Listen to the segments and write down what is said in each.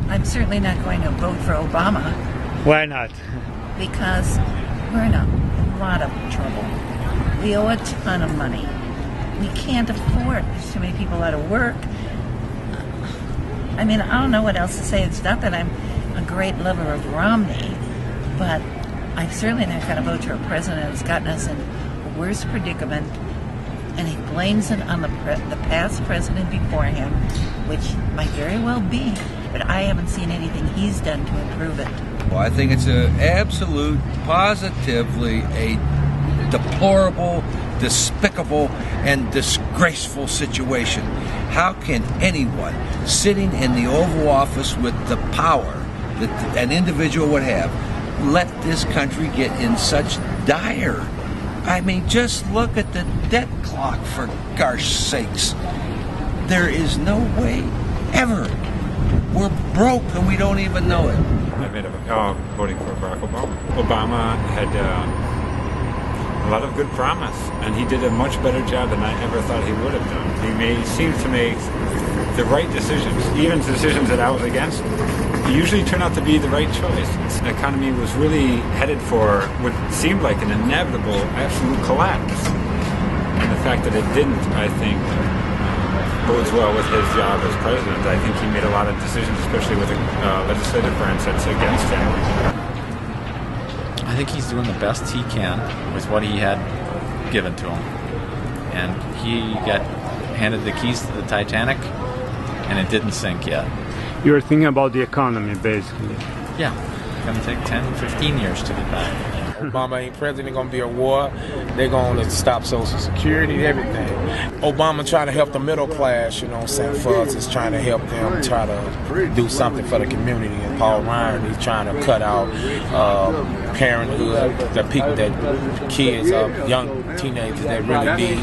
I'm certainly not going to vote for Obama. Why not? Because we're in a lot of trouble. We owe a ton of money. We can't afford. There's too many people out of work. I mean, I don't know what else to say. It's not that I'm a great lover of Romney, but I'm certainly not going to vote for a president who's gotten us in a worse predicament, and he blames it on the past president before him, which might very well be, but I haven't seen anything he's done to improve it. Well, I think it's an absolute, positively a deplorable, despicable, and disgraceful situation. How can anyone sitting in the Oval Office with the power that an individual would have let this country get in such dire? I mean, just look at the debt clock, for gosh sakes. There is no way ever. We're broke and we don't even know it. I made a voting for Barack Obama. Obama had a lot of good promise, and he did a much better job than I ever thought he would have done. He seemed to make the right decisions, even decisions that I was against. Usually turn out to be the right choice. The economy was really headed for what seemed like an inevitable, absolute collapse. And the fact that it didn't, I think, bodes well with his job as president. I think he made a lot of decisions, especially with the legislative branch that's against him. I think he's doing the best he can with what he had given to him. And he got handed the keys to the Titanic, and it didn't sink yet. You're thinking about the economy, basically. Yeah, it's going to take 10, 15 years to get back. Obama ain't president, going to be a war. They're going to stop Social Security, everything. Obama trying to help the middle class, you know what I'm saying, for us, is trying to help them try to do something for the community. And Paul Ryan, he's trying to cut out parenthood, the people that kids, young teenagers that really need.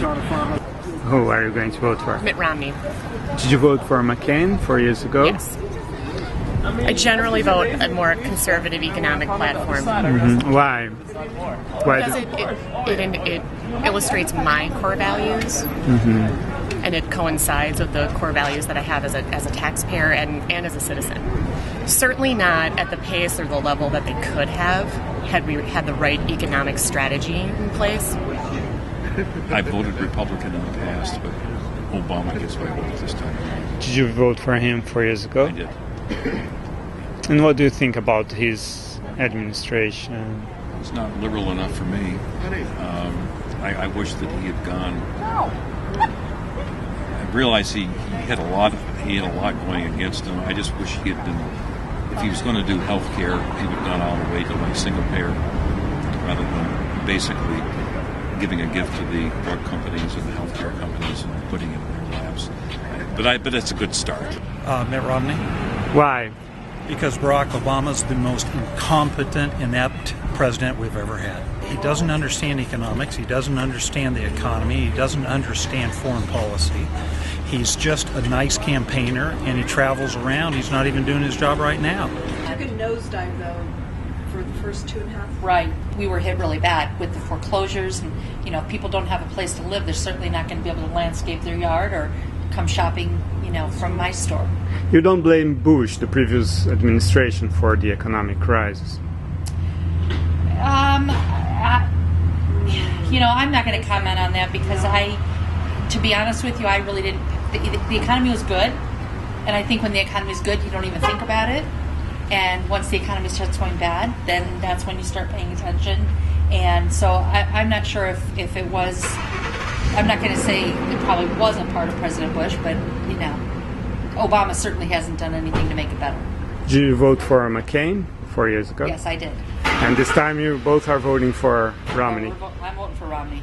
Who are you going to vote for? Mitt Romney. Did you vote for McCain 4 years ago? Yes. I generally vote a more conservative economic platform. Mm-hmm. Why? Because it illustrates my core values, and it coincides with the core values that I have as a taxpayer and as a citizen. Certainly not at the pace or the level that they could have had we had the right economic strategy in place. I voted Republican in the past, but Obama gets my vote this time. Did you vote for him 4 years ago? I did. And what do you think about his administration? It's not liberal enough for me. I wish that he had gone. I realize he had a lot going against him. I just wish he had been. If he was going to do health care, he would have gone all the way to like single payer, rather than basically giving a gift to the drug companies and the healthcare companies and putting it in their labs. But it's a good start. Mitt Romney. Why? Because Barack Obama's the most incompetent, inept president we've ever had. He doesn't understand economics. He doesn't understand the economy. He doesn't understand foreign policy. He's just a nice campaigner, and he travels around. He's not even doing his job right now. Took a nosedive, though, for the first 2.5. Right. We were hit really bad with the foreclosures, and if people don't have a place to live, they're certainly not going to be able to landscape their yard or come shopping, from my store. You don't blame Bush, the previous administration, for the economic crisis? I'm not going to comment on that because to be honest with you, I really didn't. The economy was good, and I think when the economy is good, you don't even think about it. And once the economy starts going bad, then that's when you start paying attention. And so I'm not sure if it was. I'm not going to say it probably wasn't part of President Bush, but Obama certainly hasn't done anything to make it better. Did you vote for McCain 4 years ago? Yes, I did. And this time you both are voting for Romney. I'm voting for Romney.